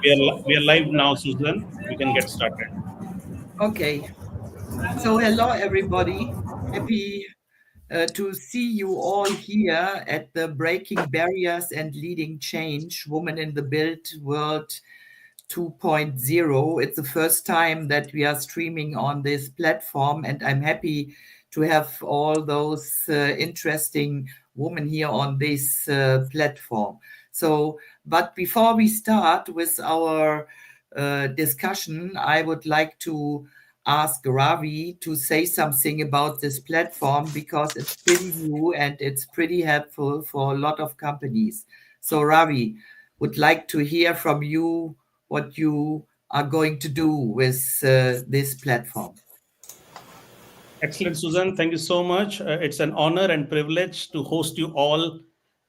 We are live now, Susan. We can get started. Okay. So hello, everybody. Happy to see you all here at the Breaking Barriers and Leading Change Woman in the Built World 2.0. It's the first time that we are streaming on this platform, and I'm happy to have all those interesting women here on this platform. So, but before we start with our discussion, I would like to ask Ravi to say something about this platform because it's pretty new and it's pretty helpful for a lot of companies. So, Ravi, would like to hear from you what you are going to do with this platform. Excellent, Susan. Thank you so much. It's an honor and privilege to host you all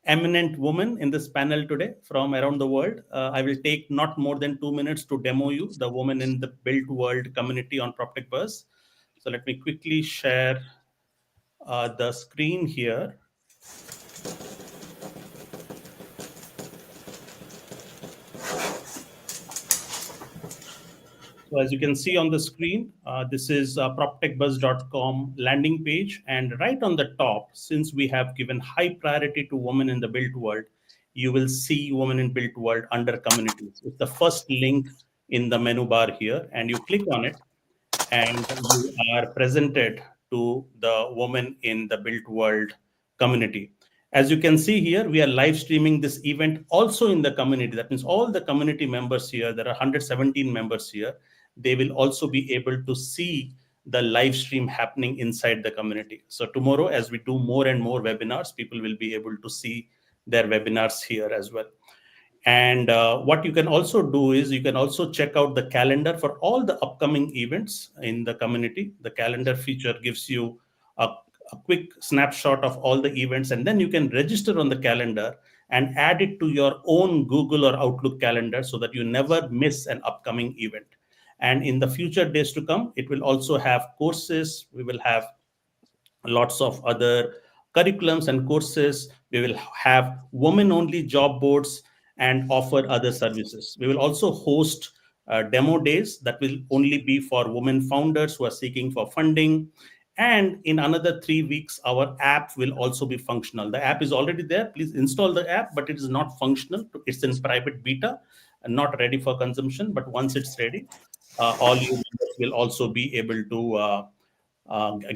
eminent women in this panel today from around the world. I will take not more than 2 minutes to demo you the Women in the Built World community on PropTechBuzz. So let me quickly share the screen here. So as you can see on the screen, this is PropTechBuzz.com landing page. And right on the top, since we have given high priority to women in the built world, you will see women in built world under communities. It's the first link in the menu bar here, and you click on it and you are presented to the women in the built world community. As you can see here, we are live streaming this event also in the community. That means all the community members here, there are 117 members here, they will also be able to see the live stream happening inside the community. So tomorrow, as we do more and more webinars, people will be able to see their webinars here as well. And what you can also do is you can also check out the calendar for all the upcoming events in the community. The calendar feature gives you a quick snapshot of all the events, and then you can register on the calendar and add it to your own Google or Outlook calendar so that you never miss an upcoming event. And in the future days to come, it will also have courses. We will have lots of other curriculums and courses. We will have women only job boards and offer other services. We will also host demo days that will only be for women founders who are seeking for funding. And in another 3 weeks, our app will also be functional. The app is already there. Please install the app, but it is not functional. It's in private beta and not ready for consumption. But once it's ready, all you will also be able to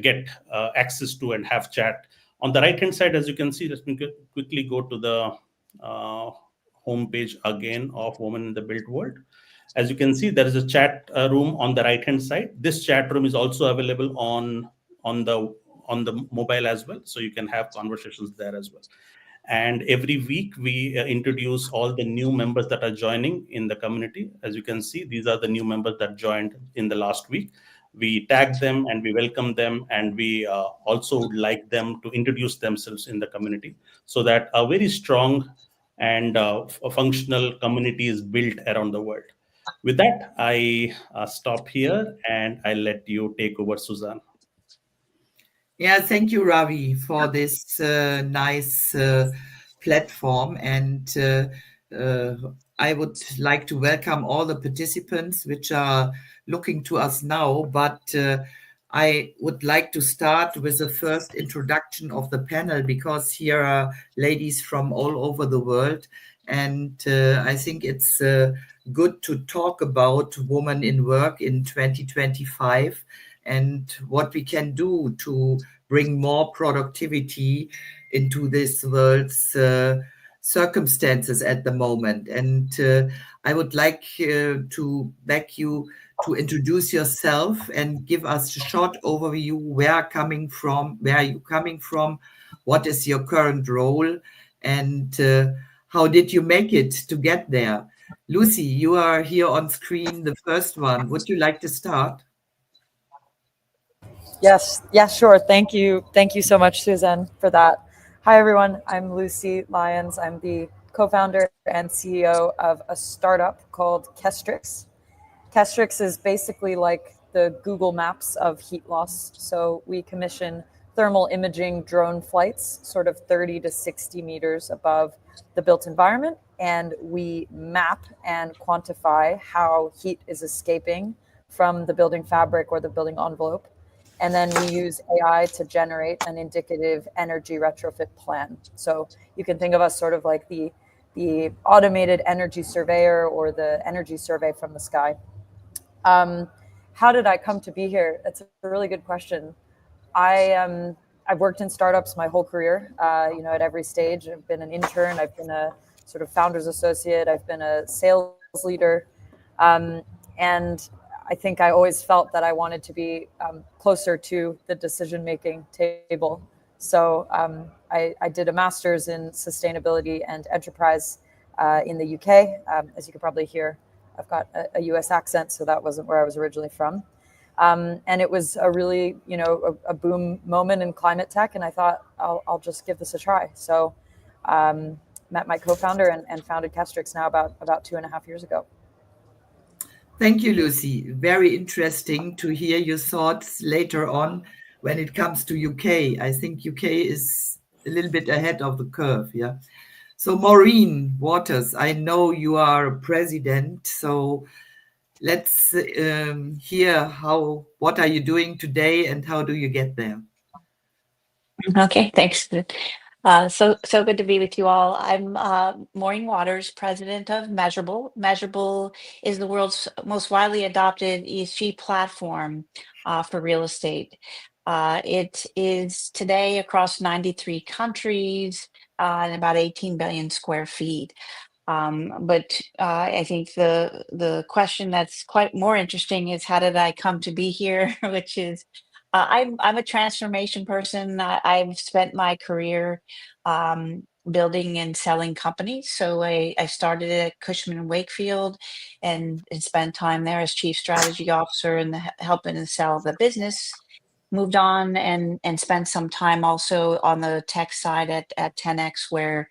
get access to and have chat. On the right hand side, as you can see, let me quickly go to the home page again of Women in the Built World. As you can see, there is a chat room on the right hand side. This chat room is also available on the mobile as well, so you can have conversations there as well. And every week we introduce all the new members that are joining in the community. As you can see, these are the new members that joined in the last week. We tag them and we welcome them, and we also would like them to introduce themselves in the community so that a very strong and functional community is built around the world. With that, I stop here and I let you take over, Suzanne. Yeah, thank you, Ravi, for this nice platform. And I would like to welcome all the participants which are looking to us now. But I would like to start with the first introduction of the panel because here are ladies from all over the world. And I think it's good to talk about women in work in 2025 and what we can do to bring more productivity into this world's circumstances at the moment. And I would like to beg you to introduce yourself and give us a short overview where are you coming from, what is your current role, and how did you make it to get there? Lucy, you are here on screen, the first one. Would you like to start? Yes, yeah, sure. Thank you. Thank you so much, Susan, for that. Hi, everyone. I'm Lucy Lyons. I'm the co-founder and CEO of a startup called Kestrix. Kestrix is basically like the Google Maps of heat loss. So we commission thermal imaging drone flights, sort of 30 to 60 meters above the built environment. and we map and quantify how heat is escaping from the building fabric or the building envelope. And then we use AI to generate an indicative energy retrofit plan. So you can think of us sort of like the automated energy surveyor or the energy survey from the sky. How did I come to be here? That's a really good question. I've worked in startups my whole career, at every stage. I've been an intern, I've been a sort of founder's associate, I've been a sales leader. And I think I always felt that I wanted to be closer to the decision-making table. So I did a master's in sustainability and enterprise in the UK. As you can probably hear, I've got a US accent, so that wasn't where I was originally from. And it was a really, a boom moment in climate tech. And I thought, I'll just give this a try. So met my co-founder and founded Kestrix now about 2.5 years ago. Thank you, Lucy. Very interesting to hear your thoughts later on when it comes to UK. I think UK is a little bit ahead of the curve, yeah. So Maureen Waters, I know you are a president, so let's hear what are you doing today and how do you get there? Okay, thanks. So good to be with you all. I'm Maureen Waters, president of Measurable. Measurable is the world's most widely adopted ESG platform for real estate. It is today across 93 countries and about 18 billion square feet. But I think the question that's quite more interesting is how did I come to be here, which is I'm a transformation person. I've spent my career building and selling companies. So I started at Cushman & Wakefield and spent time there as chief strategy officer and helping to sell the business. Moved on and spent some time also on the tech side at 10X, where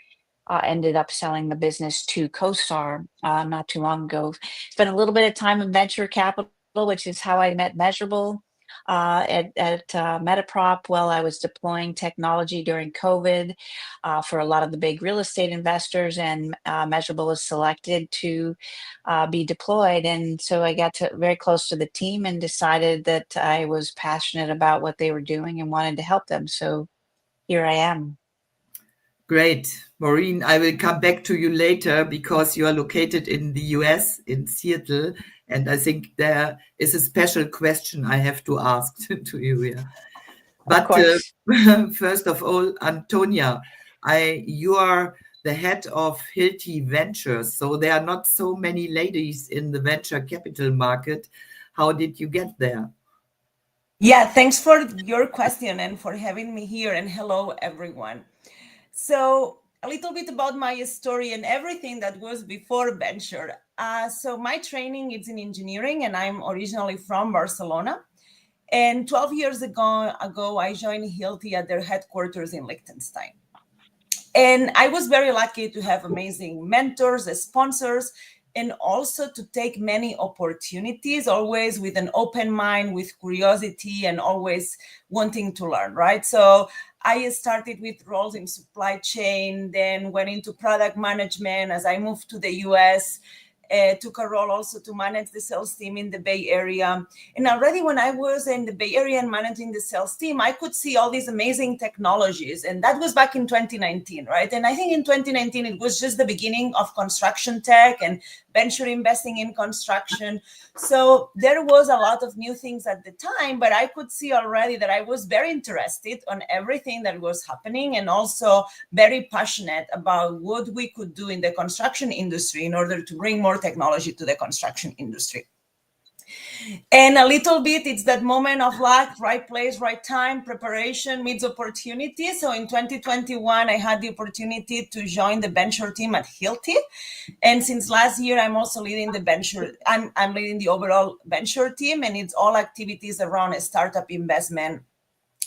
ended up selling the business to CoStar not too long ago. Spent a little bit of time in venture capital, which is how I met Measurable. At Metaprop while I was deploying technology during COVID for a lot of the big real estate investors, and Measurable was selected to be deployed. And so I got very close to the team and decided that I was passionate about what they were doing and wanted to help them. So here I am. Great. Maureen, I will come back to you later because you are located in the US, in Seattle, and I think there is a special question I have to ask to you here. But first of all, Antonia, you are the head of Hilti Ventures, so there are not so many ladies in the venture capital market. How did you get there? Yeah, thanks for your question and for having me here, and hello, everyone. So a little bit about my story and everything that was before venture. So my training is in engineering, and I'm originally from Barcelona. And 12 years ago, I joined Hilti at their headquarters in Liechtenstein. And I was very lucky to have amazing mentors as sponsors, and also to take many opportunities, always with an open mind, with curiosity, and always wanting to learn, right? So I started with roles in supply chain, then went into product management as I moved to the US, took a role also to manage the sales team in the Bay Area. And already when I was in the Bay Area and managing the sales team, I could see all these amazing technologies. And that was back in 2019, right? And I think in 2019, it was just the beginning of construction tech and venture investing in construction. So there was a lot of new things at the time, but I could see already that I was very interested on everything that was happening, and also very passionate about what we could do in the construction industry in order to bring more technology to the construction industry. And a little bit, it's that moment of luck, right place, right time, preparation meets opportunity. So in 2021, I had the opportunity to join the venture team at Hilti. And since last year, I'm also leading the venture. I'm leading the overall venture team, and it's all activities around a startup investment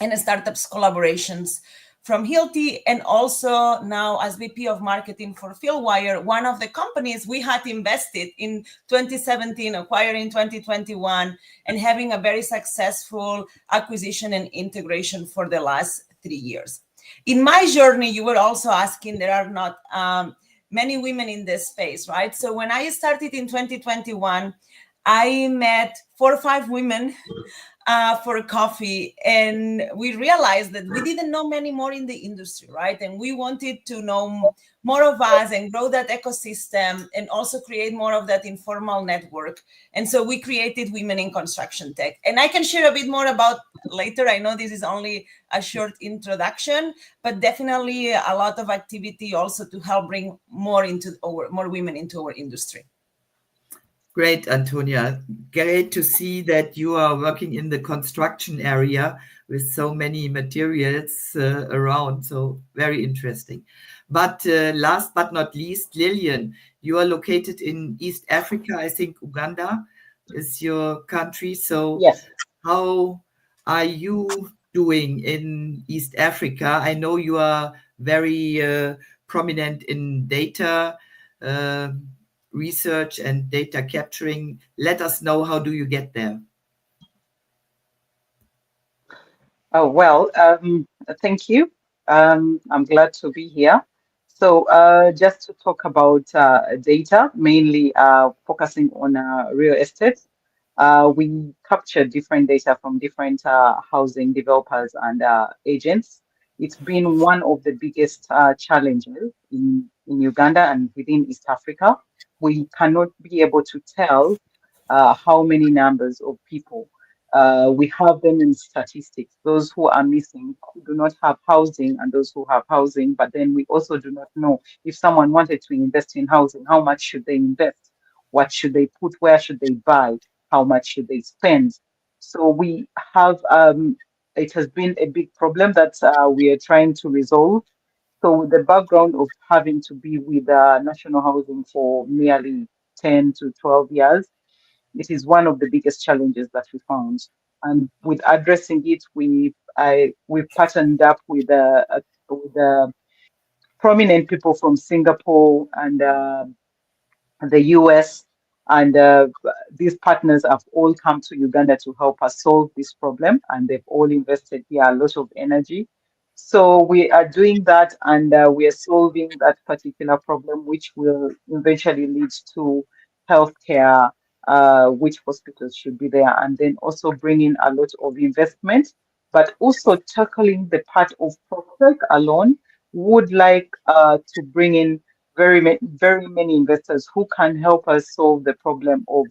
and startups collaborations from Hilti, and also now as VP of Marketing for Fieldwire, one of the companies we had invested in 2017, acquired in 2021, and having a very successful acquisition and integration for the last 3 years. In my journey, you were also asking, there are not many women in this space, right? So when I started in 2021, I met 4 or 5 women for coffee, and we realized that we didn't know many more in the industry, right? And we wanted to know more of us and grow that ecosystem and also create more of that informal network. And so we created Women in Construction Tech. And I can share a bit more about later. I know this is only a short introduction, but definitely a lot of activity also to help bring more women into our industry. Great, Antonia. Great to see that you are working in the construction area with so many materials around. So very interesting. But last but not least, Lillian, you are located in East Africa. I think Uganda is your country. So Yes. how are you doing in East Africa? I know you are very prominent in data research and data capturing. Let us know, how do you get there? Oh, well, thank you. I'm glad to be here. So just to talk about data, mainly focusing on real estate. We capture different data from different housing developers and agents. It's been one of the biggest challenges in Uganda and within East Africa. We cannot be able to tell how many numbers of people we have them in statistics, those who are missing, who do not have housing, and those who have housing. But then we also do not know, if someone wanted to invest in housing, how much should they invest? What should they put? Where should they buy? How much should they spend? So we have, it has been a big problem that we are trying to resolve. So with the background of having to be with national housing for nearly 10 to 12 years, it is one of the biggest challenges that we found. And with addressing it, we partnered up with prominent people from Singapore and the US, and these partners have all come to Uganda to help us solve this problem, and they've all invested here a lot of energy. So we are doing that, and we are solving that particular problem, which will eventually lead to healthcare, which hospitals should be there, and then also bring in a lot of investment, but also tackling the part of PropTech alone. Would like to bring in very many investors who can help us solve the problem of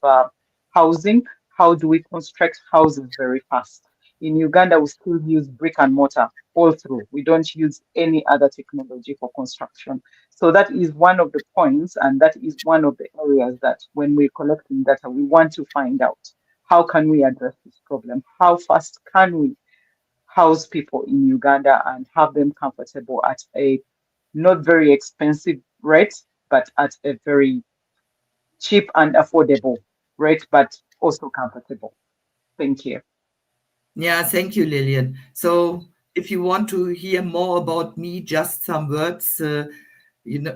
housing. How do we construct houses very fast? In Uganda, we still use brick and mortar all through. We don't use any other technology for construction. So that is one of the points, and that is one of the areas that when we're collecting data, we want to find out how can we address this problem? How fast can we house people in Uganda and have them comfortable at a not very expensive rate, but at a very cheap and affordable rate, but also comfortable. Thank you. Yeah, thank you, Lillian. So if you want to hear more about me, just some words.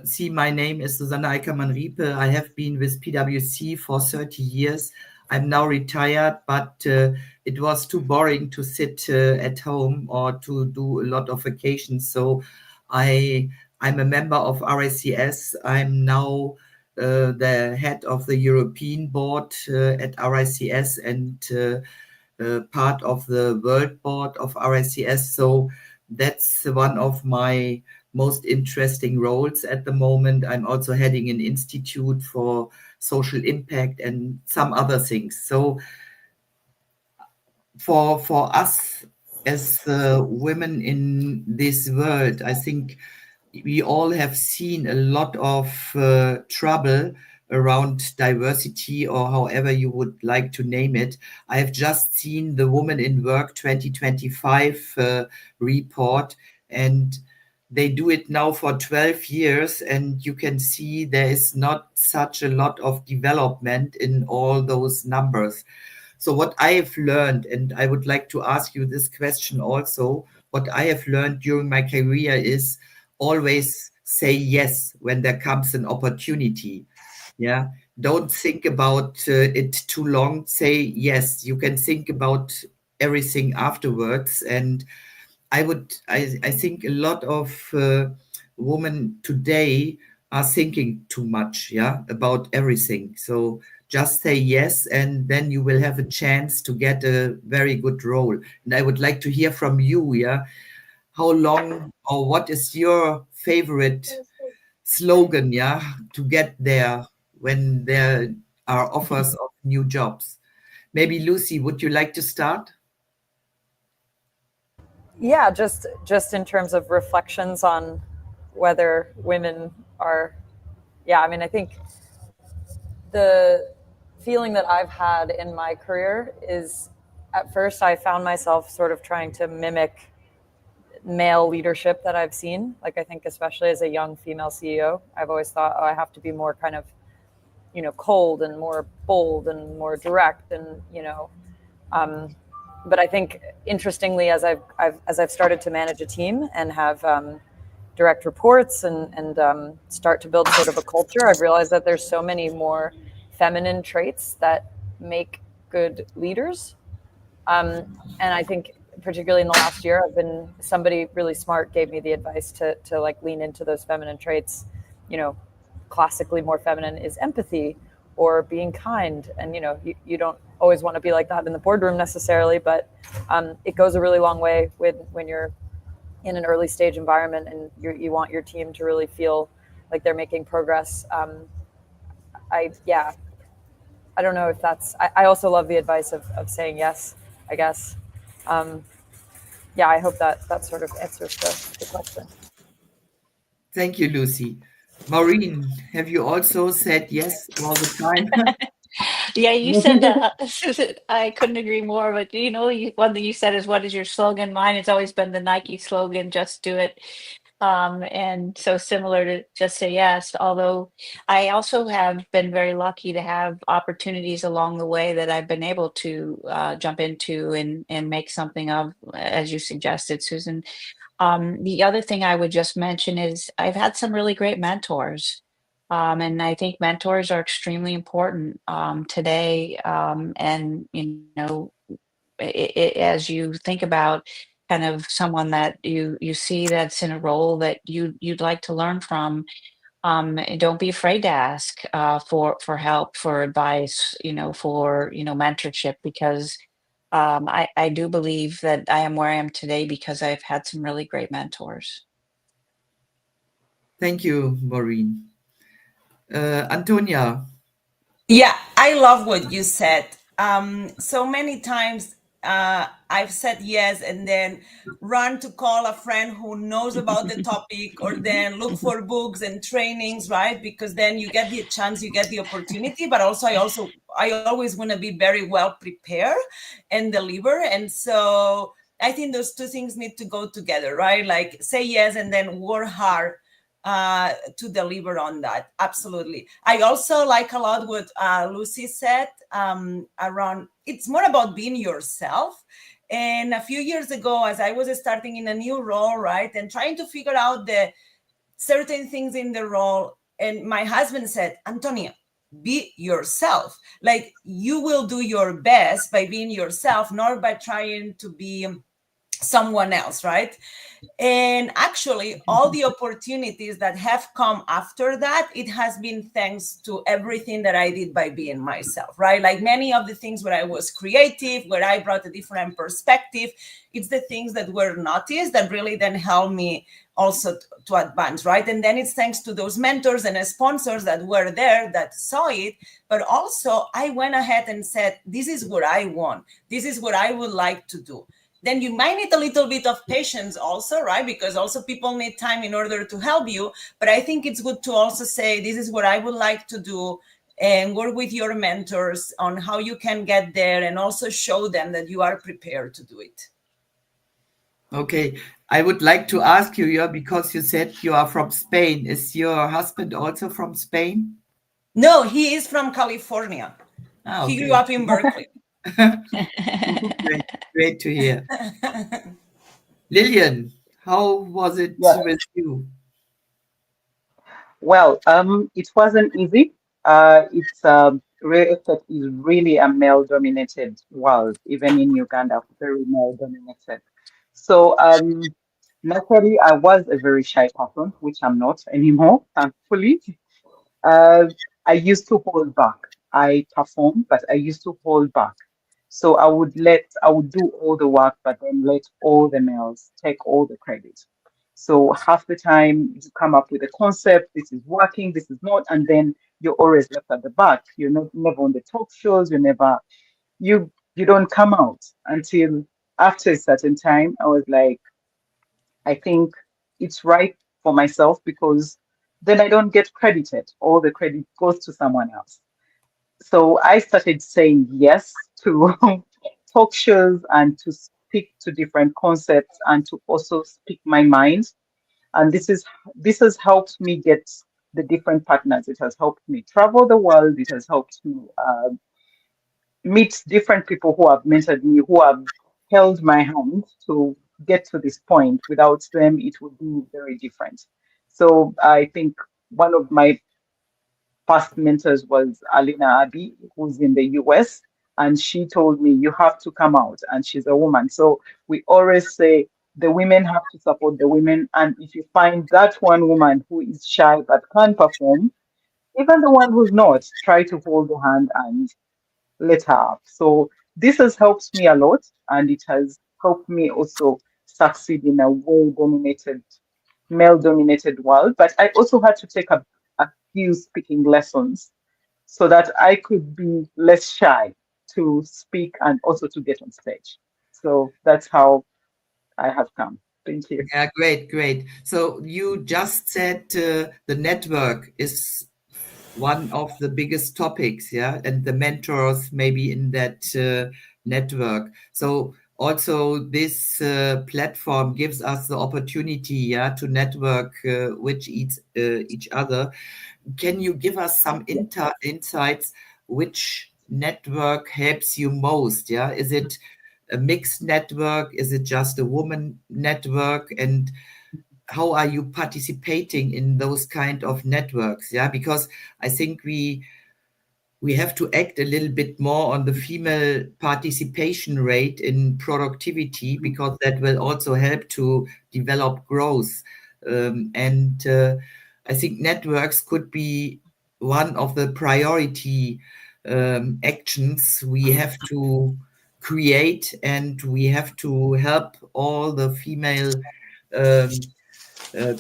See, my name is Susanna Eickermann-Riepe. I have been with PwC for 30 years. I'm now retired, but it was too boring to sit at home or to do a lot of vacations. So I'm a member of RICS. I'm now the head of the European board at RICS and part of the world board of RICS. So that's one of my most interesting roles at the moment. I'm also heading an institute for social impact and some other things. So for us as women in this world, I think we all have seen a lot of trouble around diversity, or however you would like to name it. I have just seen the Women in Work 2025 report, and they do it now for 12 years, and you can see there is not such a lot of development in all those numbers. So what I have learned, and I would like to ask you this question also, what I have learned during my career is always say yes when there comes an opportunity. Yeah, don't think about it too long. Say yes. You can think about everything afterwards. And I think a lot of women today are thinking too much, yeah, about everything. So just say yes, and then you will have a chance to get a very good role. And I would like to hear from you, yeah, how long or what is your favorite slogan, yeah, to get there when there are offers of new jobs? Maybe Lucy, would you like to start? Yeah, just in terms of reflections on whether women are, yeah, I mean, I think the feeling that I've had in my career is, at first I found myself sort of trying to mimic male leadership that I've seen. Like, I think especially as a young female CEO, I've always thought, oh, I have to be more kind of, cold and more bold and more direct, and but I think interestingly, as I've started to manage a team and have direct reports, and start to build sort of a culture, I've realized that there's so many more feminine traits that make good leaders. And I think particularly in the last year, I've been, somebody really smart gave me the advice to like lean into those feminine traits. Classically more feminine is empathy or being kind, and you don't always want to be like that in the boardroom necessarily, but it goes a really long way when you're in an early stage environment, and you want your team to really feel like they're making progress. I don't know if that's. I also love the advice of saying yes, I guess. Um, yeah, I hope that sort of answers the question. Thank you, Lucy. Maureen, have you also said yes all the time? Yeah, you said Susan, I couldn't agree more. But one thing you said is, "What is your slogan?" Mine has always been the Nike slogan, "Just do it." And so similar to Just Say Yes. Although I also have been very lucky to have opportunities along the way that I've been able to jump into and make something of, as you suggested, Susan. The other thing I would just mention is I've had some really great mentors. And I think mentors are extremely important today. And, as you think about kind of someone that you see that's in a role that you'd like to learn from, and don't be afraid to ask for help, for advice, for mentorship, because I do believe that I am where I am today because I've had some really great mentors. Thank you, Maureen. Antonia, Yeah, I love what you said. So many times I've said yes and then run to call a friend who knows about the topic, or then look for books and trainings, right? Because then you get the chance, you get the opportunity, but I always want to be very well prepared and deliver. And so I think those two things need to go together, right? Like say yes and then work hard to deliver on that. Absolutely. I also like a lot what Lucy said around, it's more about being yourself. And a few years ago, as I was starting in a new role, right, and trying to figure out the certain things in the role, and my husband said, Antonia, be yourself. Like, you will do your best by being yourself, not by trying to be someone else, right? And actually, all the opportunities that have come after that, it has been thanks to everything that I did by being myself, right? Like many of the things where I was creative, where I brought a different perspective, it's the things that were noticed that really then helped me also to advance, right? And then it's thanks to those mentors and sponsors that were there that saw it. But also, I went ahead and said, this is what I want. This is what I would like to do. Then you might need a little bit of patience also, right? Because also people need time in order to help you. But I think it's good to also say, this is what I would like to do, and work with your mentors on how you can get there, and also show them that you are prepared to do it. okay. I would like to ask you, yeah, because you said you are from Spain. Is your husband also from Spain? No, he is from California. Ah, He okay. grew up in Berkeley. Great to hear. Lillian, how was it Yeah. with you? Well, it wasn't easy. It's real estate is really a male-dominated world, even in Uganda, very male-dominated. So naturally, I was a very shy person, which I'm not anymore, thankfully. Uh, I used to hold back. I perform, but I used to hold back. So I would do all the work, but then let all the males take all the credit. So half the time you come up with a concept, this is working, this is not, and then you're always left at the back. You're not never on the talk shows, you don't come out until after a certain time. I was like, I think it's right for myself because then I don't get credited. All the credit goes to someone else. So I started saying yes to talk shows and to speak to different concepts and to also speak my mind. And this has helped me get the different partners. It has helped me travel the world. It has helped me meet different people who have mentored me, who have held my hand to get to this point. Without them, it would be very different. So I think one of my past mentors was Alina Abi, who's in the US, and she told me, you have to come out, and she's a woman. So we always say the women have to support the women, and if you find that one woman who is shy but can perform, even the one who's not, try to hold the hand and let her up. So this has helped me a lot, and it has helped me also succeed in a male dominated world. But I also had to take a few speaking lessons so that I could be less shy to speak and also to get on stage. So that's how I have come. Thank you. Yeah, great, great. So you just said the network is one of the biggest topics, yeah, and the mentors maybe in that network. So also this platform gives us the opportunity, yeah, to network with each other. Can you give us some insights? Which network helps you most? Yeah, is it a mixed network? Is it just a woman network? And how are you participating in those kind of networks? Yeah, because I think we have to act a little bit more on the female participation rate in productivity because that will also help to develop growth. And I think networks could be one of the priority actions we have to create, and we have to help all the female um,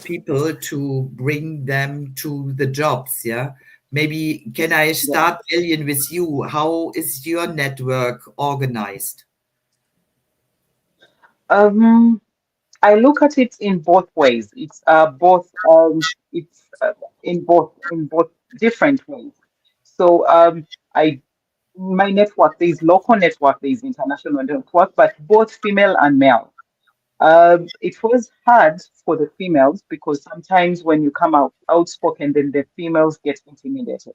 people to bring them to the jobs. Yeah. Maybe can I Yeah. start, Lillian, with you? How is your network organized? Um, I look at it in both ways. It's in both different ways. So I my network, there is local network, there is international network, but both female and male. It was hard for the females because sometimes when you come out outspoken, then the females get intimidated.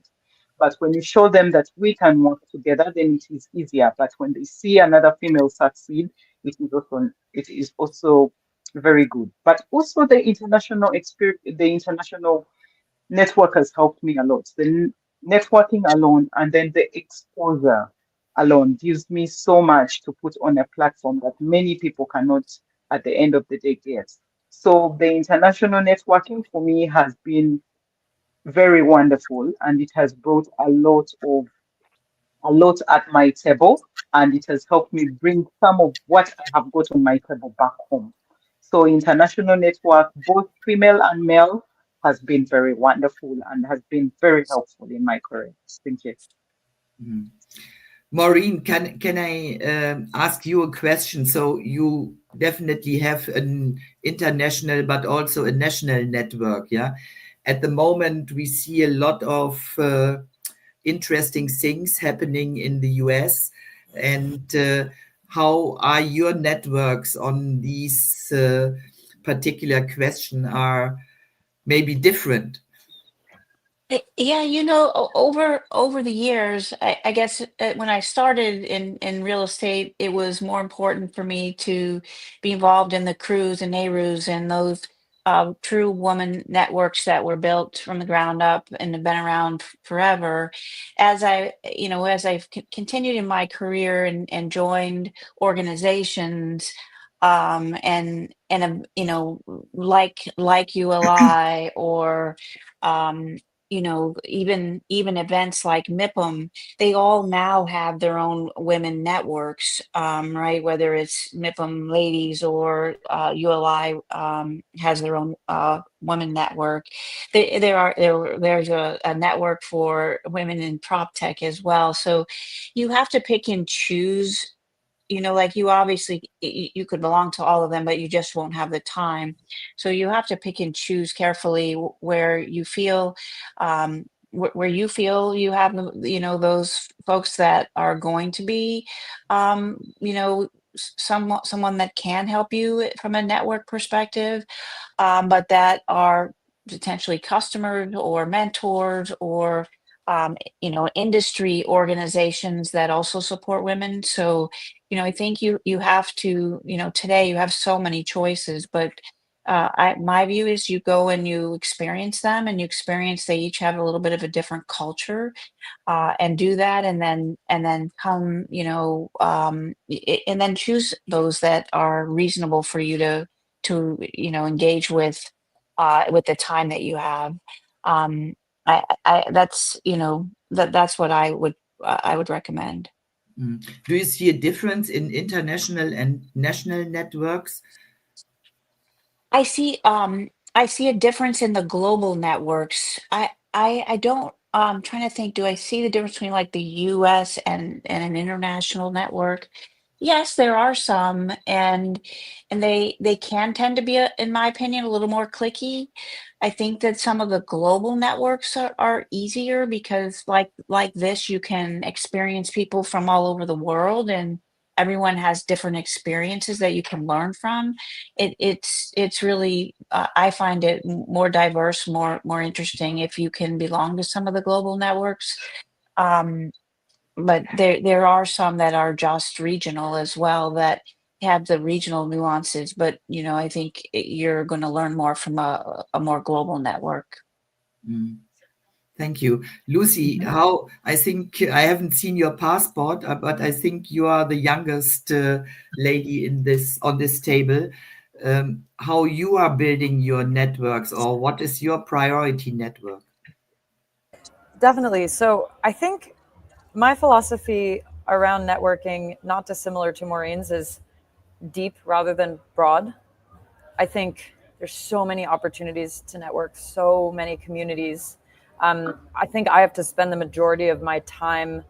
But when you show them that we can work together, then it is easier. But when they see another female succeed, it is also very good. But also the international experience, the international network has helped me a lot. Networking alone and then the exposure alone gives me so much to put on a platform that many people cannot at the end of the day get. So the international networking for me has been very wonderful, and it has brought a lot at my table, and it has helped me bring some of what I have got on my table back home. So international network, both female and male, has been very wonderful and has been very helpful in my career. Thank you. Mhm. Maureen, can I ask you a question? So you definitely have an international, but also a national network, yeah? At the moment, we see a lot of interesting things happening in the US. And how are your networks on these particular question are maybe different? Yeah, over the years, I guess when I started in real estate, it was more important for me to be involved in the crews and NARUs and those true woman networks that were built from the ground up and have been around forever. As I've continued in my career and joined organizations, and you know, like ULI or you know, even events like MIPIM, they all now have their own women networks, right? Whether it's MIPIM ladies or ULI has their own women network. There's a network for women in prop tech as well. So you have to pick and choose, you know, like you obviously you could belong to all of them, but you just won't have the time. So you have to pick and choose carefully where you feel where you feel you have you know, those folks that are going to be you know, someone that can help you from a network perspective, but that are potentially customers or mentors or you know, industry organizations that also support women. So, you know, I think you have to, you know, today you have so many choices, but my view is you go and you experience them, and you experience they each have a little bit of a different culture, and do that, and then come, you know, and then choose those that are reasonable for you to you know, engage with the time that you have. Um, I that's, you know, that's what I would recommend. Do you see a difference in international and national networks? I see a difference in the global networks. I don't, trying to think, do I see the difference between like the US and an international network? Yes, there are some, and they can tend to be, in my opinion, a little more clicky. I think that some of the global networks are easier because like this, you can experience people from all over the world, and everyone has different experiences that you can learn from. It's really, I find it more diverse, more interesting if you can belong to some of the global networks. Um, but there are some that are just regional as well, that have the regional nuances. But you know, I think you're going to learn more from a more global network. Mm. Thank you. Lucy, how, I think I haven't seen your passport, but I think you are the youngest lady in this on this table. How you are building your networks, or what is your priority network? Definitely. So I think my philosophy around networking, not dissimilar to Maureen's, is deep rather than broad. I think there's so many opportunities to network, so many communities. I think I have to spend the majority of my time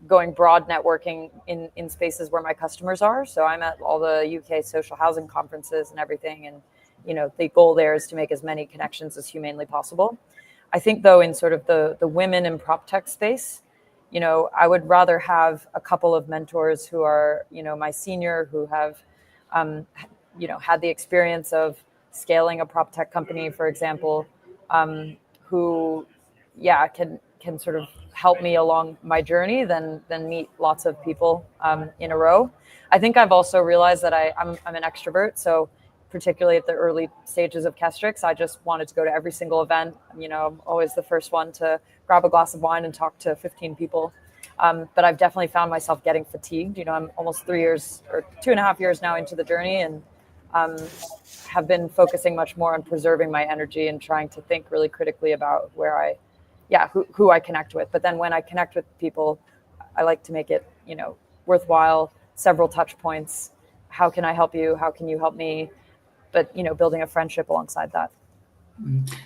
going broad networking in spaces where my customers are. So I'm at all the UK social housing conferences and everything. And, you know, the goal there is to make as many connections as humanly possible. I think, though, in sort of the women in prop tech space, you know, I would rather have a couple of mentors who are, you know, my senior, who have, you know, had the experience of scaling a prop tech company, for example, who, yeah, can sort of help me along my journey than meet lots of people in a row. I think I've also realized that I'm an extrovert, so particularly at the early stages of Kestrix, I just wanted to go to every single event. You know, I'm always the first one to grab a glass of wine and talk to 15 people. But I've definitely found myself getting fatigued. You know, I'm almost 3 years or 2.5 years now into the journey, and have been focusing much more on preserving my energy and trying to think really critically about who I connect with. But then when I connect with people, I like to make it, you know, worthwhile, several touch points. How can I help you? How can you help me? But, you know, building a friendship alongside that.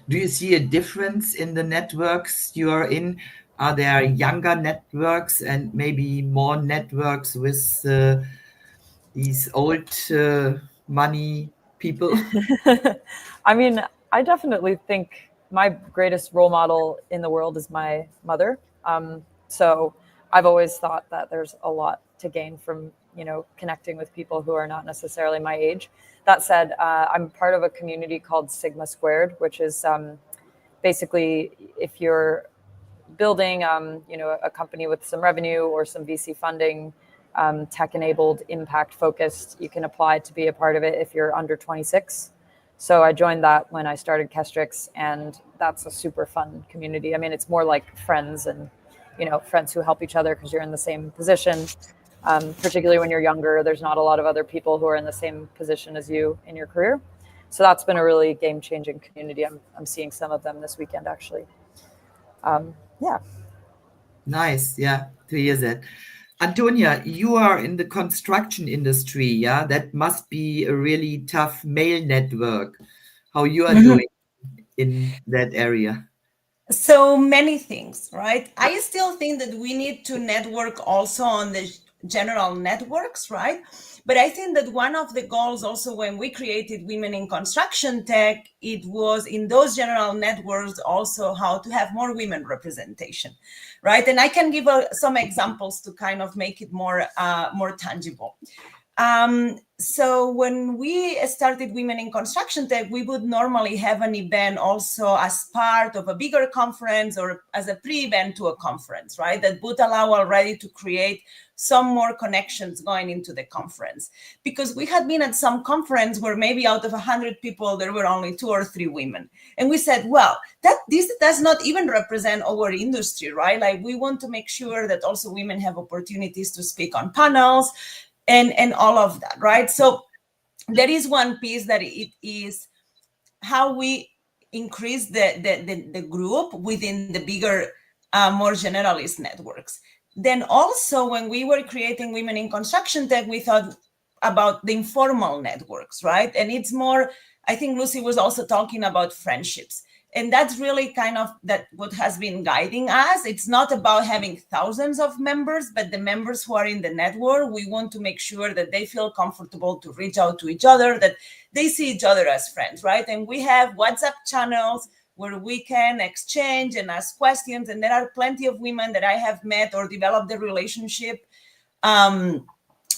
Do you see a difference in the networks you are in? Are there younger networks and maybe more networks with these old money people? I mean, I definitely think my greatest role model in the world is my mother. So I've always thought that there's a lot to gain from, you know, connecting with people who are not necessarily my age. That said, I'm part of a community called Sigma Squared, which is basically, if you're building, you know, a company with some revenue or some VC funding, tech-enabled, impact-focused, you can apply to be a part of it if you're under 26. So I joined that when I started Kestrix, and that's a super fun community. I mean, it's more like friends, and, you know, friends who help each other because you're in the same position. Particularly when you're younger, there's not a lot of other people who are in the same position as you in your career. So that's been a really game-changing community. I'm seeing some of them this weekend, actually. Yeah. Nice. Yeah, to hear that. Antonia, you are in the construction industry. Yeah, that must be a really tough male network. How you are doing in that area? So many things, right? I still think that we need to network also on the general networks, right? But I think that one of the goals also when we created Women in Construction Tech, it was in those general networks also how to have more women representation, right? And I can give some examples to kind of make it more tangible. So when we started Women in Construction Tech, we would normally have an event also as part of a bigger conference or as a pre-event to a conference, right? That would allow already to create some more connections going into the conference. Because we had been at some conference where maybe out of 100 people, there were only 2 or 3 women. And we said, well, this does not even represent our industry, right? Like we want to make sure that also women have opportunities to speak on panels, and all of that, right? So there is one piece that it is how we increase the group within the bigger, more generalist networks. Then also when we were creating Women in Construction Tech, we thought about the informal networks, right? And it's more, I think Lucy was also talking about friendships. And that's really kind of that what has been guiding us. It's not about having thousands of members, but the members who are in the network, we want to make sure that they feel comfortable to reach out to each other, that they see each other as friends, right? And we have WhatsApp channels where we can exchange and ask questions. And there are plenty of women that I have met or developed a relationship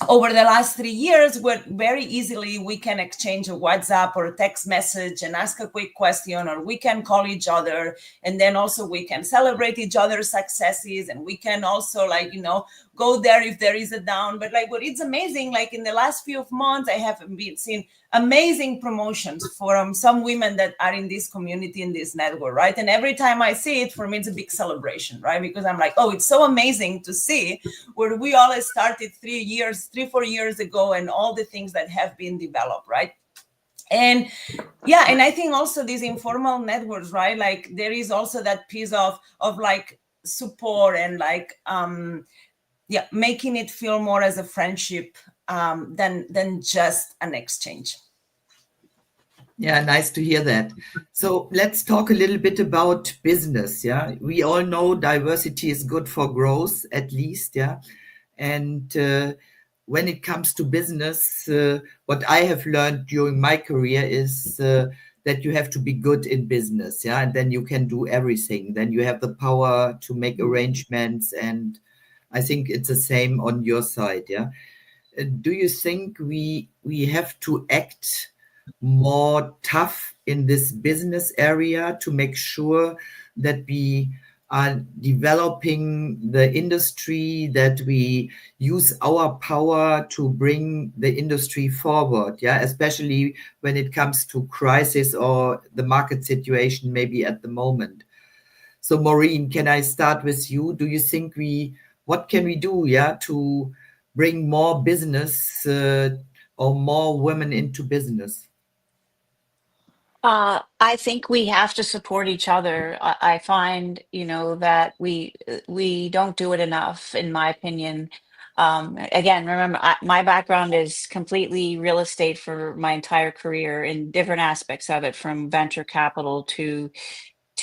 over the last 3 years, where very easily we can exchange a WhatsApp or a text message and ask a quick question, or we can call each other. And then also we can celebrate each other's successes. And we can also go there if there is a down. But what it's amazing, in the last few months, I have seen amazing promotions from some women that are in this community, in this network, right? And every time I see it, for me, it's a big celebration, right? Because I'm like, oh, it's so amazing to see where we all started 4 years ago, and all the things that have been developed, right? And yeah, and I think also these informal networks, right? There is also that piece of support and making it feel more as a friendship than just an exchange. Yeah, nice to hear that. So let's talk a little bit about business. Yeah, we all know diversity is good for growth, at least. Yeah, and when it comes to business, what I have learned during my career is that you have to be good in business. Yeah, and then you can do everything. Then you have the power to make arrangements, and I think it's the same on your side. Yeah, do you think we have to act more tough in this business area to make sure that we are developing the industry, that we use our power to bring the industry forward? Yeah, especially when it comes to crisis or the market situation maybe at the moment. So Maureen, can I start with you? Do you think what can we do, to bring more business or more women into business? I think we have to support each other. I find, that we don't do it enough, in my opinion. Again, remember, my background is completely real estate for my entire career in different aspects of it, from venture capital to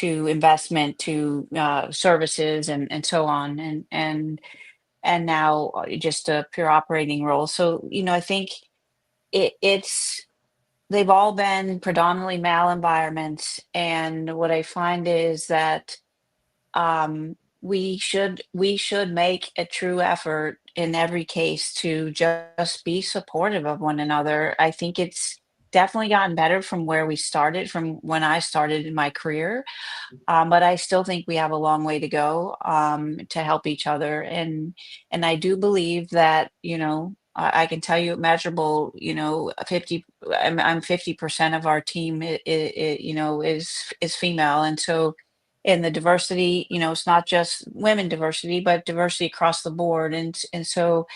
investment to services and so on, and now just a pure operating role. So, I think it's they've all been predominantly male environments, and what I find is that we should make a true effort in every case to just be supportive of one another. I think it's definitely gotten better from where we started, from when I started in my career, but I still think we have a long way to go to help each other, and I do believe that I can tell you at Measurable, 50. I'm 50% of our team. Is female, and so in the diversity, it's not just women diversity, but diversity across the board, and so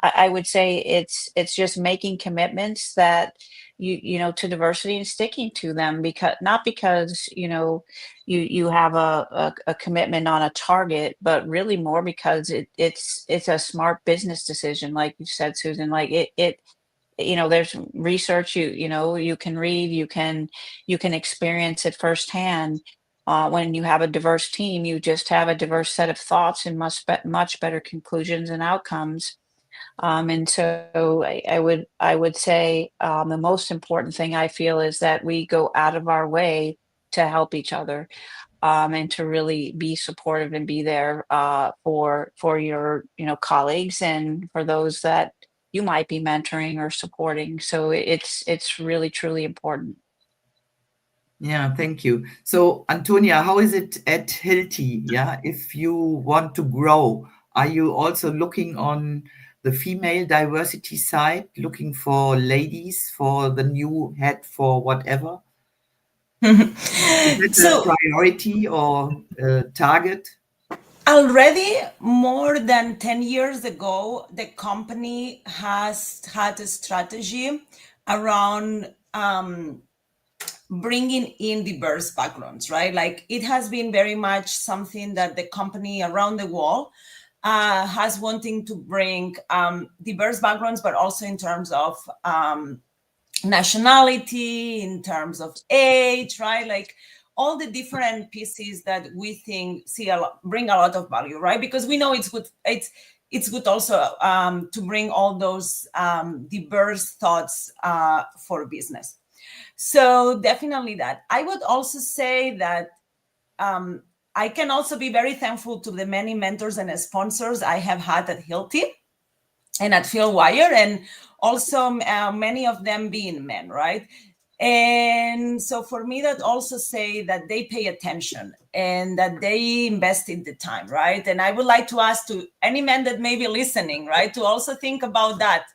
I would say it's just making commitments that you know to diversity and sticking to them, because not because you know you have a commitment on a target, but really more because it's a smart business decision, like you said, Susan. Like it you know, there's research, you know, you can read, you can experience it firsthand. When you have a diverse team, you just have a diverse set of thoughts and much better conclusions and outcomes. And so I would say the most important thing I feel is that we go out of our way to help each other, and to really be supportive and be there for your you know colleagues and for those that you might be mentoring or supporting. So it's really truly important. Yeah, thank you. So, Antonia, how is it at Hilti? Yeah, if you want to grow, are you also looking on the female diversity side, looking for ladies for the new head for whatever? Is it a So priority or a target? already more than 10 years ago, the company has had a strategy around bringing in diverse backgrounds, right? Like it has been very much something that the company around the world has wanting to bring diverse backgrounds, but also in terms of nationality, in terms of age, right? Like all the different pieces that we think bring a lot of value, right? Because we know it's good. It's good also to bring all those diverse thoughts for business. So definitely that. I would also say that I can also be very thankful to the many mentors and sponsors I have had at Hilti and at Fieldwire, and also many of them being men, right? And so for me, that also say that they pay attention and that they invested the time, right? And I would like to ask to any men that may be listening, right, to also think about that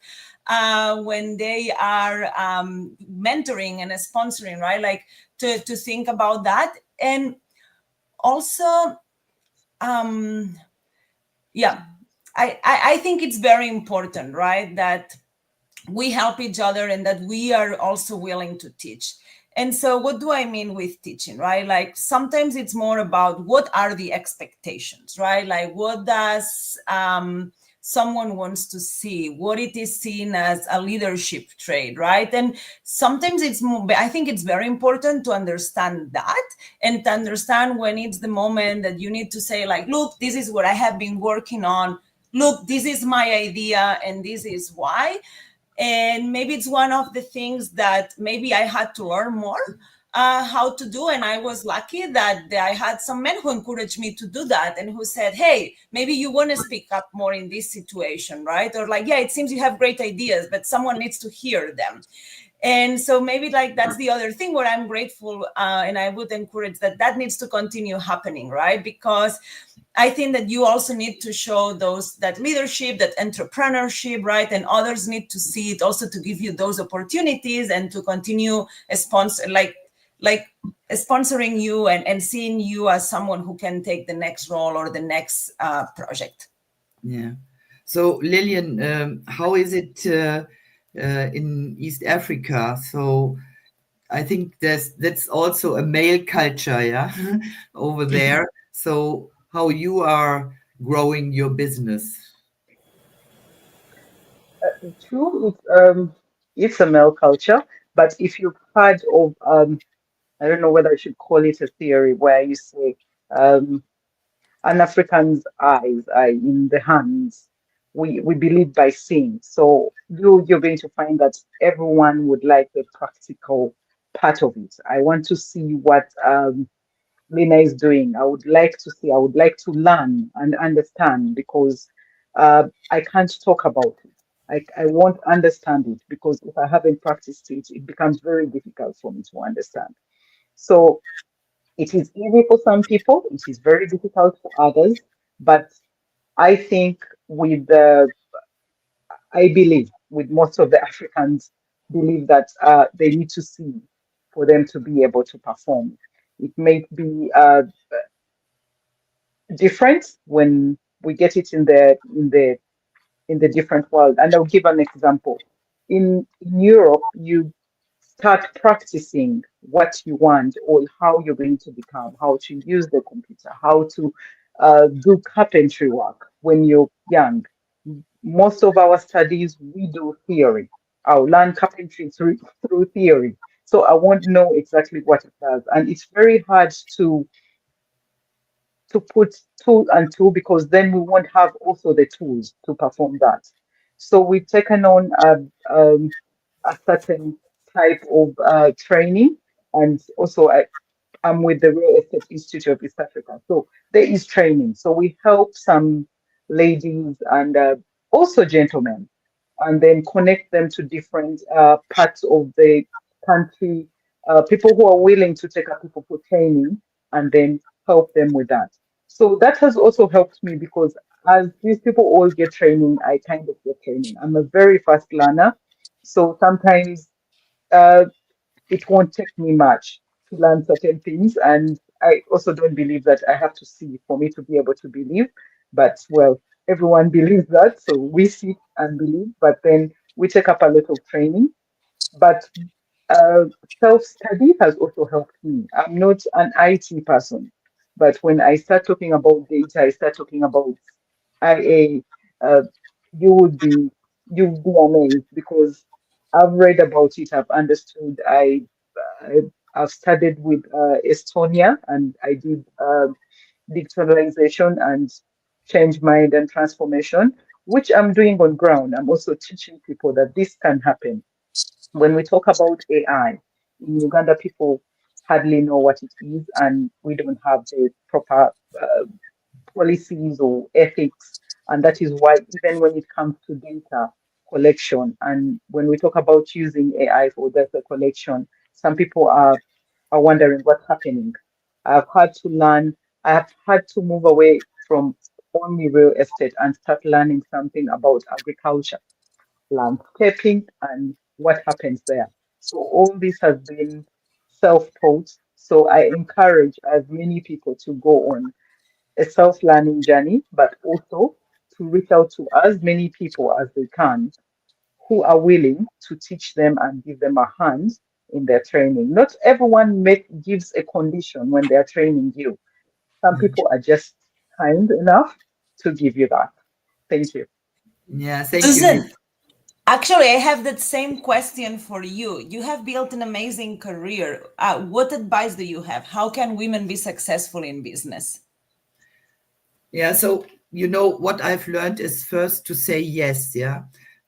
when they are mentoring and sponsoring, right? Like to think about that. And also, yeah, I think it's very important, right, that we help each other and that we are also willing to teach. And so what do I mean with teaching, right? Like sometimes it's more about what are the expectations, right? Like what does someone wants to see, what it is seen as a leadership trait, right? And sometimes it's more, I think it's very important to understand that and to understand when it's the moment that you need to say like, look, this is what I have been working on. Look, this is my idea and this is why. And maybe it's one of the things that maybe I had to learn more how to do. And I was lucky that I had some men who encouraged me to do that and who said, hey, maybe you want to speak up more in this situation, right? Or like, yeah, it seems you have great ideas, but someone needs to hear them. And so maybe like that's the other thing where I'm grateful, and I would encourage that needs to continue happening, right? Because I think that you also need to show that leadership, that entrepreneurship, right? And others need to see it also to give you those opportunities and to continue sponsoring you and seeing you as someone who can take the next role or the next project. Yeah. So Lillian, how is it in East Africa? So I think that's also a male culture, yeah, over there. So how you are growing your business? True, it's a male culture, but if you've heard of, I don't know whether I should call it a theory where you say um, an African's eyes are in the hands. We believe by seeing. So you're going to find that everyone would like the practical part of it. I want to see what Lena is doing. I would like to see, I would like to learn and understand because I can't talk about it. I won't understand it because if I haven't practiced it, it becomes very difficult for me to understand. So it is easy for some people, it is very difficult for others. But I think with the, I believe with most of the Africans believe that they need to see for them to be able to perform. It may be different when we get it in the in the different world. And I'll give an example. In Europe, you start practicing what you want or how you're going to become, how to use the computer, how to do carpentry work when you're young. Most of our studies, we do theory. I'll learn carpentry through theory. So I won't know exactly what it does. And it's very hard to put two and two because then we won't have also the tools to perform that. So we've taken on a certain type of training, and also I'm with the Real Estate Institute of East Africa. So there is training. So we help some ladies and also gentlemen, and then connect them to different parts of the country, people who are willing to take up people for training, and then help them with that. So that has also helped me because as these people all get training, I kind of get training. I'm a very fast learner. So sometimes uh, it won't take me much to learn certain things. And I also don't believe that I have to see for me to be able to believe. But well, everyone believes that. So we see and believe, but then we take up a lot of training. But uh, self-study has also helped me. I'm not an IT person, but when I start talking about data, I start talking about IA, uh, you would be you'd be amazed because I've read about it, I've understood. I I've studied with Estonia, and I did digitalization and change mind and transformation, which I'm doing on ground. I'm also teaching people that this can happen. When we talk about AI in Uganda, people hardly know what it is, and we don't have the proper policies or ethics. And that is why, even when it comes to data collection, and when we talk about using AI for data collection, some people are wondering what's happening. I've had to learn, I have had to move away from only real estate and start learning something about agriculture, landscaping, and what happens there. So all this has been self-taught. So I encourage as many people to go on a self-learning journey, but also to reach out to as many people as they can who are willing to teach them and give them a hand in their training. Not everyone gives a condition when they are training you. Some people are just kind enough to give you that. Thank you. Yeah, thank you. Susan, actually, I have that same question for you. You have built an amazing career. What advice do you have? How can women be successful in business? Yeah, so what I've learned is first to say yes, yeah,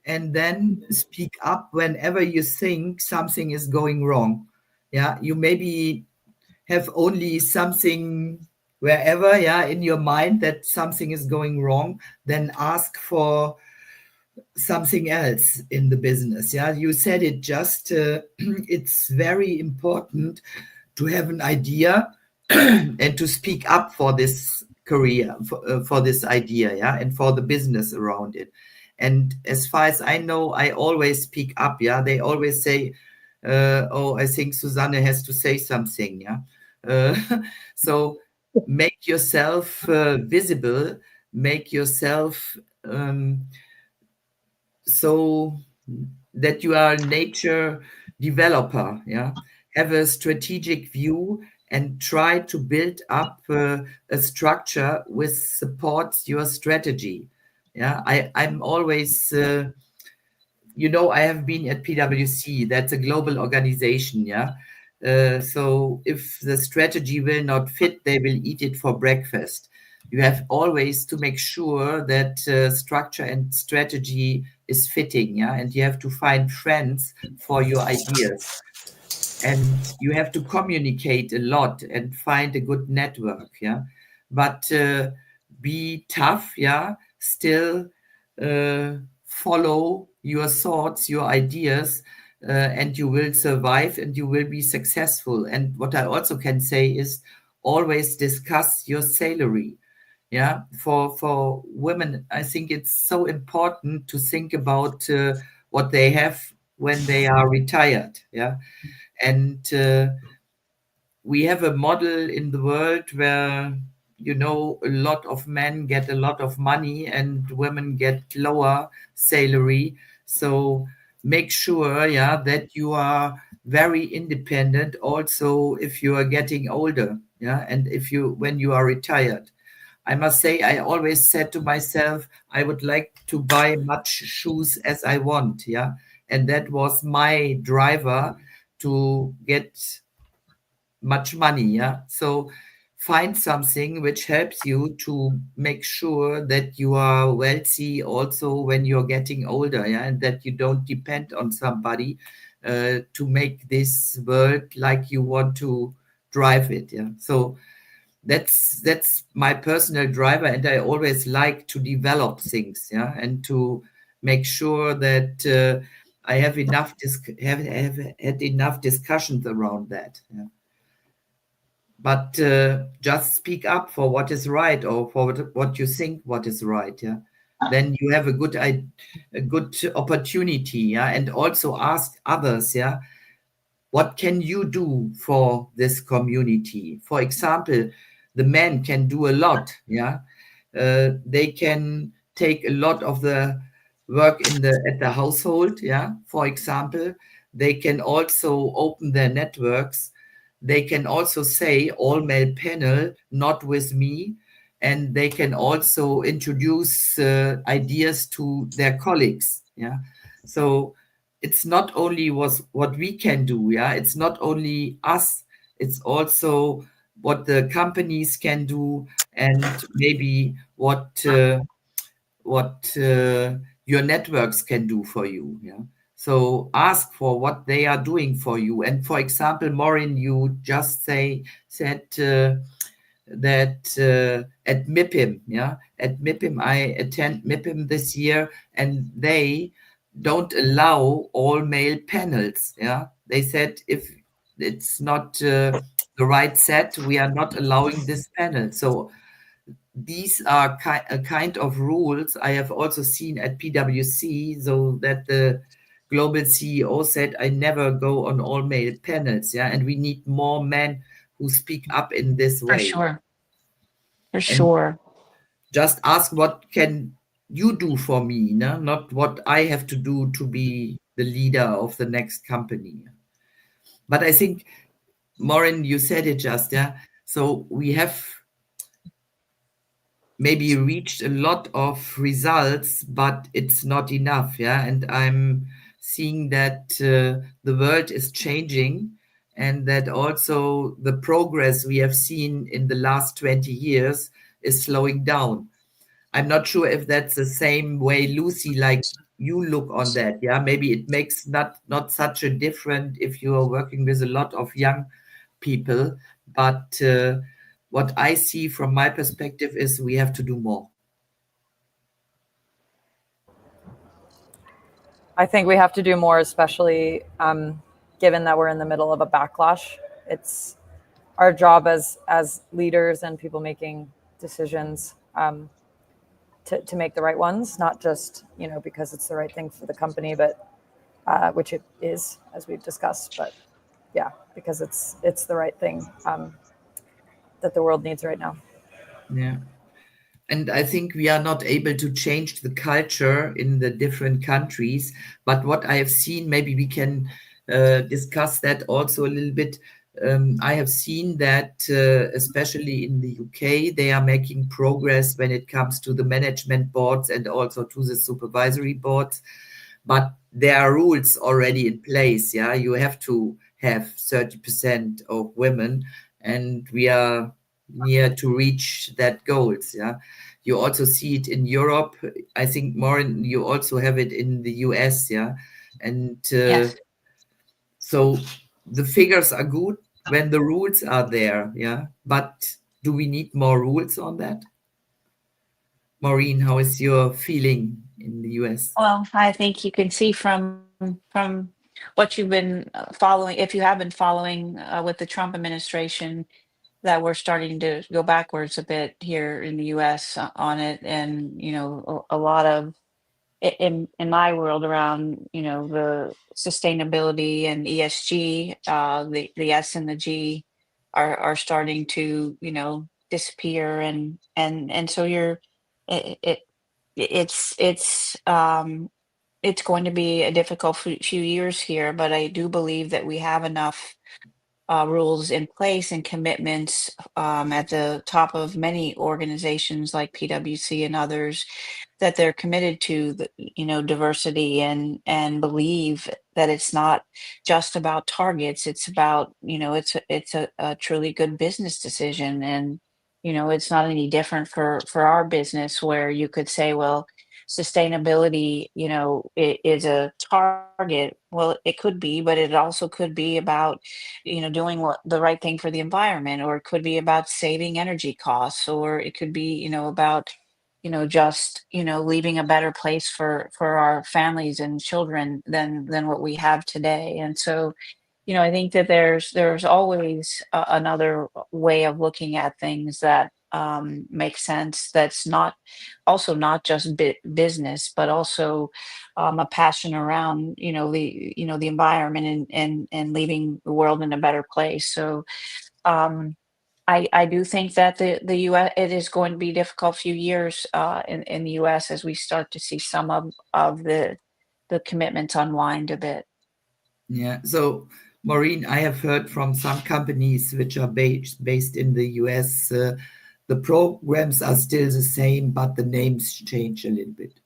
and then speak up whenever you think something is going wrong. Yeah, you maybe have only something wherever, yeah, in your mind that something is going wrong, then ask for something else in the business. Yeah, you said it just, it's very important to have an idea and to speak up for this career, for this idea, yeah, and for the business around it. And as far as I know, I always speak up. Yeah, they always say, "Oh, I think Susanne has to say something." Yeah, uh, so make yourself visible, make yourself so that you are a nature developer. Yeah, have a strategic view and try to build up a structure which supports your strategy. Yeah, I'm always I have been at PwC. That's a global organization. Yeah. So if the strategy will not fit, they will eat it for breakfast. You have always to make sure that structure and strategy is fitting. Yeah. And you have to find friends for your ideas. And you have to communicate a lot and find a good network. Yeah. But be tough. Yeah. Still follow your thoughts, your ideas, and you will survive and you will be successful. And what I also can say is always discuss your salary. Yeah, for women, I think it's so important to think about what they have when they are retired. Yeah, and we have a model in the world where you know, a lot of men get a lot of money and women get lower salary. So make sure, yeah, that you are very independent also if you are getting older, yeah, and if you when you are retired. I must say, I always said to myself, I would like to buy much shoes as I want, yeah, and that was my driver to get much money, yeah. So find something which helps you to make sure that you are wealthy also when you're getting older, yeah, and that you don't depend on somebody to make this world like you want to drive it, yeah. So that's my personal driver, and I always like to develop things, yeah, and to make sure that I have enough have had enough discussions around that, yeah. But just speak up for what is right, or for what you think what is right, yeah. Then you have a good opportunity, yeah, and also ask others, yeah, what can you do for this community? For example, the men can do a lot, yeah. They can take a lot of the work in the at the household, yeah. For example, they can also open their networks. They can also say all male panel, not with me, and they can also introduce ideas to their colleagues, yeah. So it's not only was what we can do, yeah, it's not only us, it's also what the companies can do, and maybe what your networks can do for you, yeah. So ask for what they are doing for you. And for example, Maureen, you just said that at MIPIM, yeah, at MIPIM, I attend MIPIM this year, and they don't allow all male panels. Yeah, they said if it's not the right set, we are not allowing this panel. So these are a kind of rules I have also seen at PwC, so that the global CEO said, I never go on all male panels. Yeah, and we need more men who speak up in this For way. sure. For And sure. just ask what can you do for me, no? Not what I have to do to be the leader of the next company. But I think, Maureen, you said it just, yeah. So we have maybe reached a lot of results, but it's not enough, yeah. And I'm seeing that the world is changing, and that also the progress we have seen in the last 20 years is slowing down. I'm not sure if that's the same way, Lucy, like you look on that. Yeah, maybe it makes not such a difference if you are working with a lot of young people, but what I see from my perspective is we have to do more. I think we have to do more, especially given that we're in the middle of a backlash. It's our job as leaders and people making decisions to make the right ones, not just because it's the right thing for the company, but which it is, as we've discussed, but yeah, because it's the right thing that the world needs right now. Yeah. And I think we are not able to change the culture in the different countries. But what I have seen, maybe we can discuss that also a little bit. I have seen that, especially in the UK, they are making progress when it comes to the management boards and also to the supervisory boards. But there are rules already in place. Yeah, you have to have 30% of women, and we are near to reach that goals. Yeah, you also see it in Europe. I think more you also have it in the US. Yeah, and Yes. so the figures are good when the rules are there. Yeah, but do we need more rules on that? Maureen, how is your feeling in the US? Well, I think you can see from what you've been following, if you have been following with the Trump administration, that we're starting to go backwards a bit here in the U.S. On it, and a lot of in my world around the sustainability and ESG, the S and the G are starting to disappear, and so it, it it's it's going to be a difficult few years here, but I do believe that we have enough rules in place and commitments at the top of many organizations like PwC and others, that they're committed to the, diversity, and believe that it's not just about targets. It's about, it's a truly good business decision. And it's not any different for our business, where you could say, well, sustainability, is a target. Well, it could be, but it also could be about, doing what the right thing for the environment, or it could be about saving energy costs, or it could be, about, just, leaving a better place for our families and children than what we have today. And so, I think that there's always another way of looking at things that makes sense. That's not also not just business, but also a passion around the environment, and leaving the world in a better place. So I do think that the U.S. it is going to be a difficult few years in the U.S. as we start to see some of the commitments unwind a bit. Yeah. So, Maureen, I have heard from some companies which are based in the US, the programs are still the same, but the names change a little bit.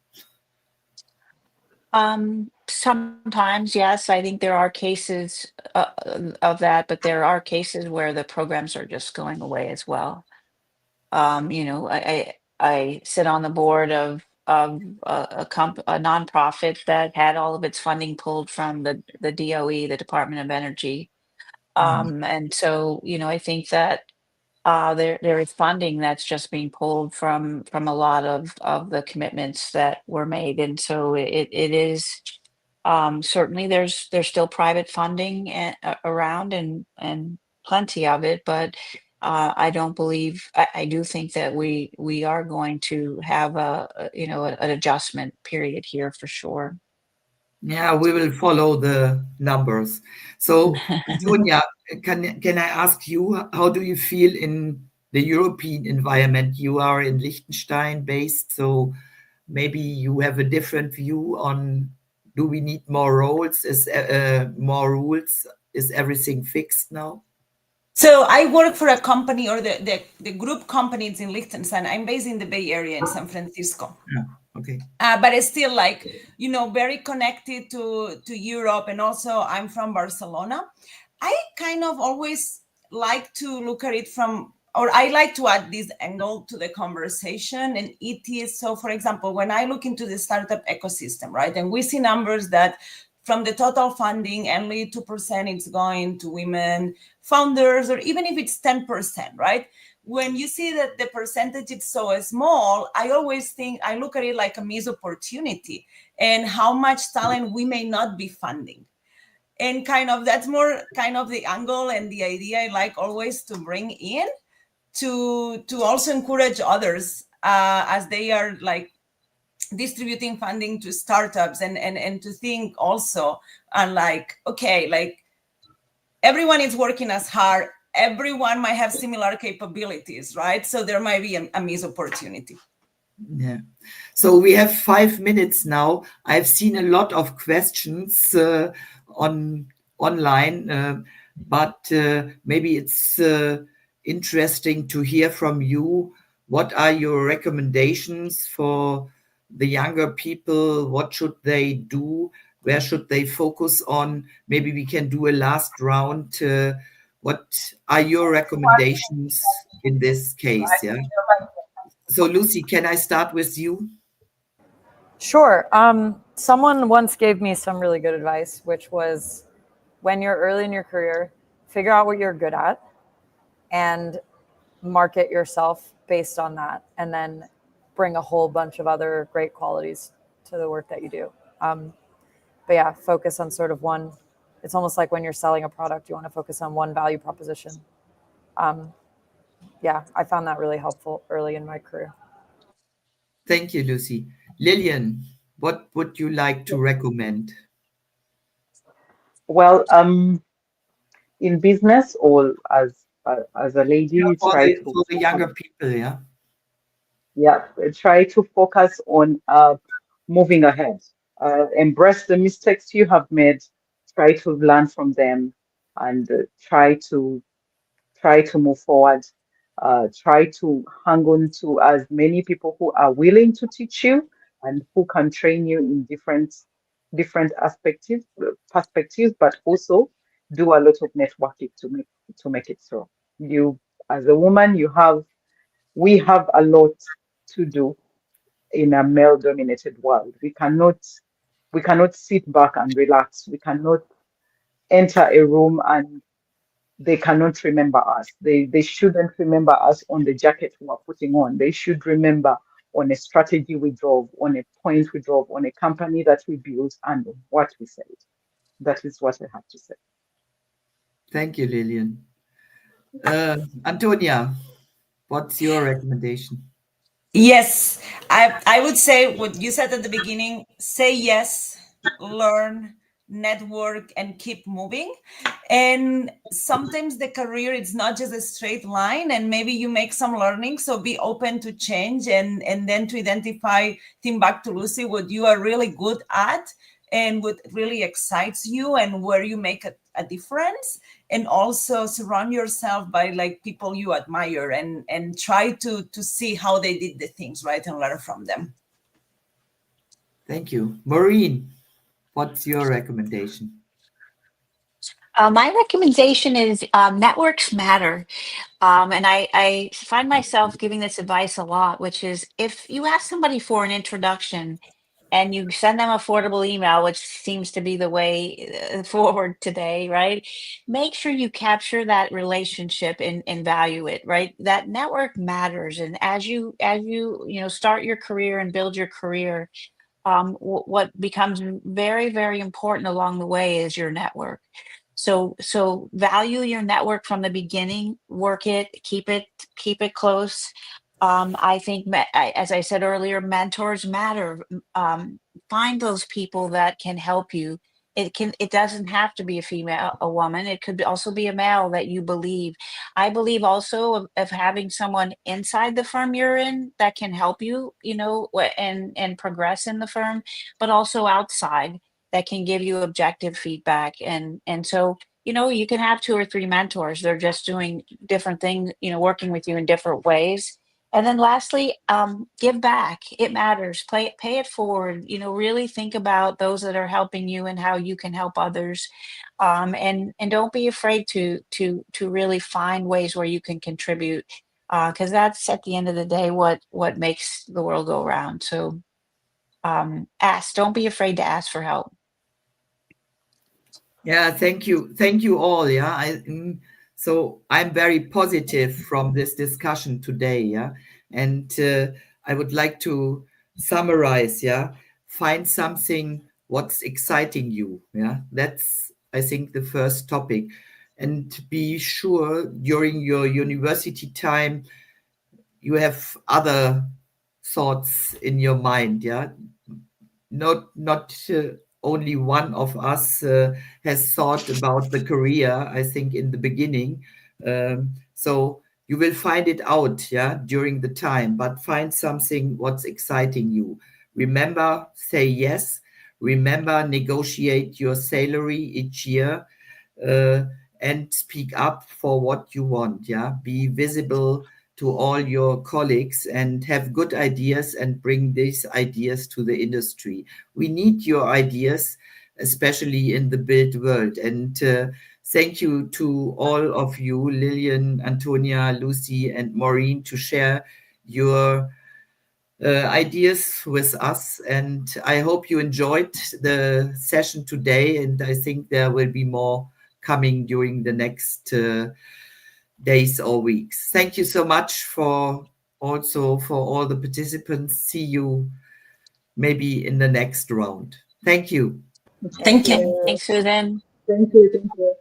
Sometimes, yes, I think there are cases of that, but there are cases where the programs are just going away as well. I sit on the board of a nonprofit that had all of its funding pulled from the DOE, the Department of Energy. And so, I think that there is funding that's just being pulled from a lot of the commitments that were made. And so it is certainly there's still private funding around, and plenty of it, but I don't believe I do think that we are going to have an adjustment period here for sure. Yeah, we will follow the numbers. So, Sonia, can I ask you, how do you feel in the European environment? You are in Liechtenstein based, so maybe you have a different view on, do we need more roles? Is more rules? Is everything fixed now? So I work for a company, or the group companies in Liechtenstein. I'm based in the Bay Area in San Francisco. Yeah. Okay. But it's still very connected to Europe. And also I'm from Barcelona. I kind of always like to look at it or I like to add this angle to the conversation. And it is, so for example, when I look into the startup ecosystem, right, and we see numbers that from the total funding, only 2% is going to women founders, or even if it's 10%, right? When you see that the percentage is so small, I always think, I look at it like a missed opportunity, and how much talent we may not be funding. And that's more kind of the angle and the idea I like always to bring in, to also encourage others as they are distributing funding to startups, and to think also, and okay, everyone is working as hard. Everyone might have similar capabilities, right? So there might be a missed opportunity. Yeah. So we have 5 minutes now. I've seen a lot of questions online, but maybe it's interesting to hear from you. What are your recommendations for the younger people? What should they do? Where should they focus on? Maybe we can do a last round. What are your recommendations in this case? Yeah. So Lucy, can I start with you? Sure. Someone once gave me some really good advice, which was, when you're early in your career, figure out what you're good at and market yourself based on that, and then bring a whole bunch of other great qualities to the work that you do. But yeah, focus on sort of one. It's almost like when you're selling a product, you want to focus on one value proposition. Yeah, I found that really helpful early in my career. Thank you, Lucy. Lillian, what would you like to recommend? Well, in business, or as as a lady, for try the to for the younger people, yeah. yeah, try to focus on moving ahead. Embrace the mistakes you have made. Try to learn from them, and try to move forward. Try to hang on to as many people who are willing to teach you and who can train you in different perspectives, but also do a lot of networking to make it so. You, as a woman, we have a lot to do in a male-dominated world. We cannot sit back and relax. We cannot enter a room and they cannot remember us. They shouldn't remember us on the jacket we are putting on. They should remember on a strategy we drove, on a point we drove, on a company that we built, and what we said. That is what I have to say. Thank you, Lillian. Antonia, what's your recommendation? Yes, I would say what you said at the beginning: say yes, learn, network, and keep moving. And sometimes the career, it's not just a straight line, and maybe you make some learning. So be open to change, and then to identify, think back to Lucy, what you are really good at and what really excites you and where you make a difference. And also surround yourself by like people you admire, and try to see how they did the things right and learn from them. Thank you. Maureen, what's your recommendation? My recommendation is networks matter. And I find myself giving this advice a lot, which is if you ask somebody for an introduction and you send them affordable email, which seems to be the way forward today, right? Make sure you capture that relationship and value it, right? That network matters. And as you start your career and build your career, what becomes very, very important along the way is your network. So value your network from the beginning, work it, keep it close. I think, as I said earlier, mentors matter. Find those people that can help you. It doesn't have to be a woman. It could also be a male that you believe. I believe also of having someone inside the firm you're in that can help you, and progress in the firm, but also outside that can give you objective feedback. And so, you can have 2 or 3 mentors. They're just doing different things, working with you in different ways. And then lastly, give back. It matters. Pay it forward. Really think about those that are helping you and how you can help others. And don't be afraid to really find ways where you can contribute, because that's at the end of the day what makes the world go around. So ask. Don't be afraid to ask for help. Yeah, thank you all. Yeah, so I'm very positive from this discussion today. Yeah, and I would like to summarize. Yeah, find something what's exciting you. Yeah, that's, I think, the first topic, and be sure during your university time you have other thoughts in your mind. Yeah, not only one of us has thought about the career, I think, in the beginning. So you will find it out, yeah, during the time, but find something what's exciting you. Remember, say yes. Remember, negotiate your salary each year, and speak up for what you want. Yeah, be visible to all your colleagues and have good ideas and bring these ideas to the industry. We need your ideas, especially in the build world. And thank you to all of you, Lillian, Antonia, Lucy, and Maureen, to share your ideas with us. And I hope you enjoyed the session today. And I think there will be more coming during the next days or weeks. Thank you so much for all the participants. See you maybe in the next round. Thank you. Thank you. Thanks, Susan. Thank you. Thank you.